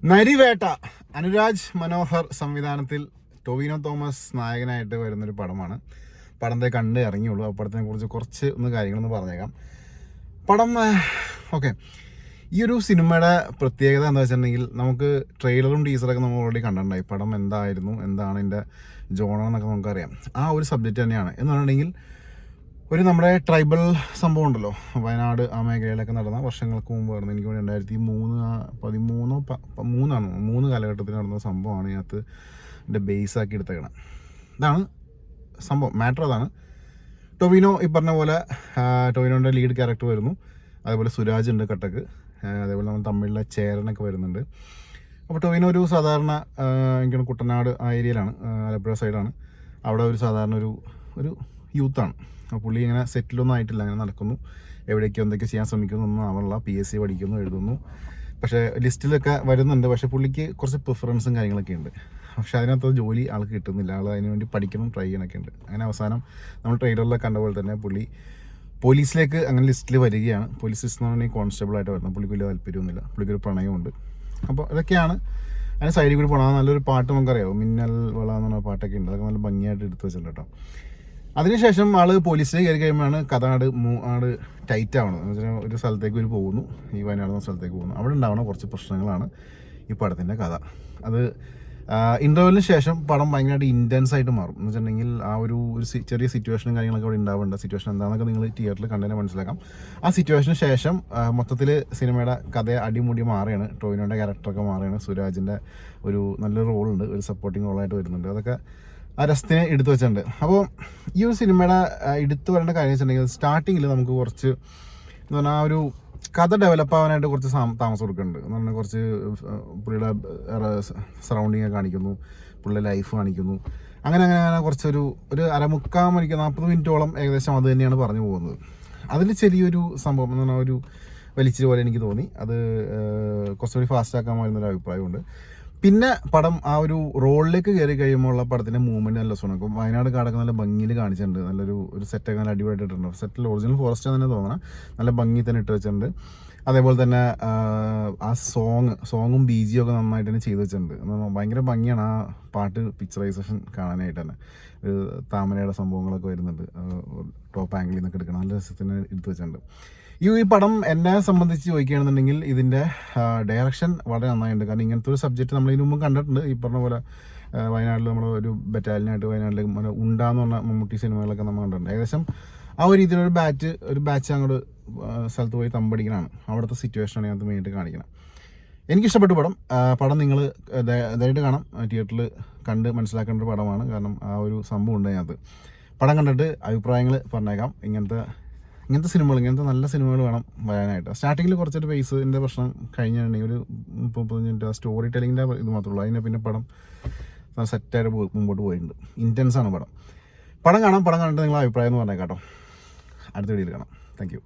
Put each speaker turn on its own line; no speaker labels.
നരിവേട്ട അനുരാജ് മനോഹർ സംവിധാനത്തിൽ ടൊവിനോ തോമസ് നായകനായിട്ട് വരുന്നൊരു പടമാണ്. പടത്തെ കണ്ട് ഇറങ്ങിയുള്ളൂ. ആ പടത്തിനെ കുറിച്ച് കുറച്ച് കാര്യങ്ങളൊന്ന് പറഞ്ഞേക്കാം. പടം ഓക്കെ. ഈ ഒരു സിനിമയുടെ പ്രത്യേകത എന്താ വെച്ചിട്ടുണ്ടെങ്കിൽ, നമുക്ക് ട്രെയിലറും ടീസറൊക്കെ നമ്മൾ ഓൾറെഡി കണ്ടിട്ടുണ്ടായി. പടം എന്തായിരുന്നു, എന്താണ് ഇതിൻ്റെ ജോണറെന്നൊക്കെ നമുക്കറിയാം. ആ ഒരു സബ്ജക്റ്റ് തന്നെയാണ്. എന്ന് പറഞ്ഞിട്ടുണ്ടെങ്കിൽ ഒരു നമ്മുടെ ട്രൈബൽ സംഭവം ഉണ്ടല്ലോ, വയനാട് ആ മേഖലയിലൊക്കെ നടന്ന വർഷങ്ങൾക്ക് മുമ്പ് നടന്ന, എനിക്ക് 2013 കാലഘട്ടത്തിൽ നടന്ന സംഭവമാണ് ഇതിനകത്ത് എൻ്റെ ബേസാക്കി എടുത്തേക്കണം. ഇതാണ് സംഭവം, മാറ്റർ അതാണ്. ടൊവിനോ ഈ പറഞ്ഞ പോലെ ടൊവിനോൻ്റെ ലീഡ് ക്യാരക്ടർ വരുന്നു. അതേപോലെ സുരാജ് ഉണ്ട് കട്ടക്ക്. അതേപോലെ നമ്മൾ തമിഴിലെ ചേരനൊക്കെ വരുന്നുണ്ട്. അപ്പോൾ ടൊവിനോ ഒരു സാധാരണ എനിക്കാണ് കുട്ടനാട് ആ ഏരിയയിലാണ്, ആലപ്പുഴ സൈഡാണ്. അവിടെ ഒരു സാധാരണ ഒരു യൂത്താണ്. അപ്പോൾ പുള്ളി ഇങ്ങനെ സെറ്റിലൊന്നും ആയിട്ടില്ല, അങ്ങനെ നടക്കുന്നു. എവിടേക്കോ എന്തൊക്കെ ചെയ്യാൻ ശ്രമിക്കുന്നു ഒന്നും ആവണില്ല. PSC പഠിക്കുന്നു, എഴുതുന്നു. പക്ഷേ ലിസ്റ്റിലൊക്കെ വരുന്നുണ്ട്. പക്ഷേ പുള്ളിക്ക് കുറച്ച് പ്രിഫറൻസും കാര്യങ്ങളൊക്കെ ഉണ്ട്. പക്ഷേ അതിനകത്ത് ജോലി ആൾക്ക് കിട്ടുന്നില്ല. ആൾ അതിന് വേണ്ടി പഠിക്കണം, ട്രൈ ചെയ്യണമൊക്കെ ഉണ്ട്. അങ്ങനെ അവസാനം നമ്മൾ ട്രെയിലറിലൊക്കെ കണ്ട പോലെ തന്നെ പുള്ളി പോലീസിലേക്ക് അങ്ങനെ ലിസ്റ്റിൽ വരികയാണ്. പോലീസ് ലിസ്റ്റ് എന്ന് പറഞ്ഞാൽ കോൺസ്റ്റബിളായിട്ട് വരുന്നത്. പുള്ളിക്ക് വലിയ താല്പര്യമൊന്നുമില്ല. പുള്ളിക്കൊരു പ്രണയമുണ്ട്. അപ്പോൾ ഇതൊക്കെയാണ്. അതിന് സൈഡിൽ കൂടി പോകണം. നല്ലൊരു പാട്ട് നമുക്കറിയാമോ, മിന്നൽ വള എന്ന് പറഞ്ഞ പാട്ടൊക്കെ ഉണ്ട്. അതൊക്കെ നല്ല ഭംഗിയായിട്ട് എടുത്ത് വെച്ചിട്ടുണ്ട് കേട്ടോ. അതിനുശേഷം ആൾ പോലീസിൽ കയറി കഴിയുമ്പോഴാണ് കഥ ആട് ടൈറ്റ് ആവണം. എന്ന് വെച്ചാൽ ഒരു സ്ഥലത്തേക്ക് ഒരു പോകുന്നു, ഈ വയനാട് എന്ന സ്ഥലത്തേക്ക് പോകുന്നു. അവിടെ ഉണ്ടാവുന്ന കുറച്ച് പ്രശ്നങ്ങളാണ് ഈ പടത്തിൻ്റെ കഥ. അത് ഇൻ്റർവെല്ലിന് ശേഷം പടം ഭയങ്കരമായിട്ട് ഇൻറ്റൻസ് ആയിട്ട് മാറും. എന്ന് വെച്ചിട്ടുണ്ടെങ്കിൽ ആ ഒരു ചെറിയ സിറ്റുവേഷനും കാര്യങ്ങളൊക്കെ അവിടെ ഉണ്ടാവേണ്ട. സിറ്റുവേഷൻ എന്താണെന്നൊക്കെ നിങ്ങൾ തിയേറ്ററിൽ കണ്ടതിനെ മനസ്സിലാക്കാം. ആ സിറ്റുവേഷന് ശേഷം മൊത്തത്തിൽ സിനിമയുടെ കഥ അടിമുടി മാറുകയാണ്. ടൊവിനോൻ്റെ ക്യാരക്ടറൊക്കെ മാറുകയാണ്. സുരാജിൻ്റെ ഒരു നല്ലൊരു റോളുണ്ട്, ഒരു സപ്പോർട്ടിങ് റോളായിട്ട് വരുന്നുണ്ട്. അതൊക്കെ ആ രസത്തിനെ എടുത്തു വെച്ചിട്ടുണ്ട്. അപ്പോൾ ഈ ഒരു സിനിമയുടെ എടുത്തു വരേണ്ട കാര്യം വെച്ചിട്ടുണ്ടെങ്കിൽ, സ്റ്റാർട്ടിങ്ങിൽ നമുക്ക് കുറച്ച് എന്ന് പറഞ്ഞാൽ ആ ഒരു കഥ ഡെവലപ്പ് ആവാനായിട്ട് കുറച്ച് താമസം കൊടുക്കുന്നുണ്ട്. എന്ന് പറഞ്ഞാൽ കുറച്ച് പുള്ളിയുടെ സറൗണ്ടിങ് കാണിക്കുന്നു, പുള്ളിയുടെ ലൈഫ് കാണിക്കുന്നു. അങ്ങനെ കുറച്ചൊരു 40 മിനിറ്റോളം ഏകദേശം അത് തന്നെയാണ് പറഞ്ഞു പോകുന്നത്. അതിൽ ചെറിയൊരു സംഭവം എന്ന് പറഞ്ഞാൽ ഒരു വലിച്ചിരി പോലെ എനിക്ക് തോന്നി. അത് കുറച്ചുകൂടി ഫാസ്റ്റ് ആക്കാൻ വരുന്നൊരു അഭിപ്രായമുണ്ട്. പിന്നെ പടം ആ ഒരു റോളിലേക്ക് കയറി കഴിയുമ്പോൾ ഉള്ള പടത്തിൻ്റെ മൂവ്മെൻറ്റ് നല്ല സുഖം. അപ്പോൾ വയനാട് കാടൊക്കെ നല്ല ഭംഗിയിൽ കാണിച്ചിട്ടുണ്ട്. നല്ലൊരു സെറ്റൊക്കെ നല്ല അടിപൊളിയായിട്ട് ഇട്ടിട്ടുണ്ട്. സെറ്റിൽ ഒറിജിനൽ ഫോറസ്റ്റ് തന്നെ തോന്നണം. നല്ല ഭംഗി തന്നെ ഇട്ട് വെച്ചിട്ടുണ്ട്. അതേപോലെ തന്നെ ആ സോങ്ങും BGM ഒക്കെ നന്നായിട്ട് തന്നെ ചെയ്ത് വെച്ചിട്ടുണ്ട്. ഭയങ്കര ഭംഗിയാണ് ആ പാട്ട് പിക്ചറൈസേഷൻ കാണാനായിട്ട് തന്നെ. താമരയുടെ സംഭവങ്ങളൊക്കെ വരുന്നുണ്ട്. ടോപ്പ് ആംഗിളിൽ നിന്നൊക്കെ എടുക്കണം. നല്ല രസത്തിന് എടുത്ത് വെച്ചിട്ടുണ്ട്. ഈ പടം എന്നെ സംബന്ധിച്ച് ചോദിക്കുകയാണെന്നുണ്ടെങ്കിൽ ഇതിൻ്റെ ഡയറക്ഷൻ വളരെ നന്നായിട്ടുണ്ട്. കാരണം ഇങ്ങനത്തെ ഒരു സബ്ജക്റ്റ് നമ്മൾ ഇതിനു മുമ്പ് കണ്ടിട്ടുണ്ട്. ഈ പറഞ്ഞ പോലെ വയനാട്ടിൽ നമ്മൾ ഒരു ബറ്റാലിയനായിട്ട് വയനാട്ടിൽ ഉണ്ടാന്ന് പറഞ്ഞ മമ്മൂട്ടി സിനിമകളൊക്കെ നമ്മൾ കണ്ടിട്ടുണ്ട്. ഏകദേശം ആ ഒരു രീതിയിലൊരു ബാച്ച് അങ്ങോട്ട് സ്ഥലത്ത് പോയി തമ്പടിക്കണമാണ്. അവിടുത്തെ സിറ്റുവേഷനാണ് അതിനകത്ത് മെയിനായിട്ട് കാണിക്കണം. എനിക്കിഷ്ടപ്പെട്ടു പടം നിങ്ങൾ ഇതായിട്ട് കാണാം. തിയേറ്ററിൽ കണ്ട് മനസ്സിലാക്കേണ്ട ഒരു പടമാണ്. കാരണം ആ ഒരു സംഭവം ഉണ്ട് അതിനകത്ത്. പടം കണ്ടിട്ട് അഭിപ്രായങ്ങൾ പറഞ്ഞേക്കാം. ഇങ്ങനത്തെ സിനിമകൾ, ഇങ്ങനത്തെ നല്ല സിനിമകൾ വേണം വരാനായിട്ട്. സ്റ്റാർട്ടിങ്ങിൽ കുറച്ചൊരു പേസിൻ്റെ പ്രശ്നം കഴിഞ്ഞിട്ടുണ്ടെങ്കിൽ ഒരു 30 മിനിറ്റ് സ്റ്റോറി ടെല്ലിങ്ങിൻ്റെ ഇത് മാത്രമേ ഉള്ളൂ. അതിനെ പിന്നെ പടം സെറ്റായിട്ട് മുമ്പോട്ട് പോയിട്ടുണ്ട്. ഇൻറ്റൻസ് ആണ് പടം കണ്ടിട്ട് നിങ്ങളുടെ അഭിപ്രായം എന്ന് പറഞ്ഞേക്കാം കേട്ടോ. അടുത്ത വീഡിയോയിൽ കാണാം. Thank you.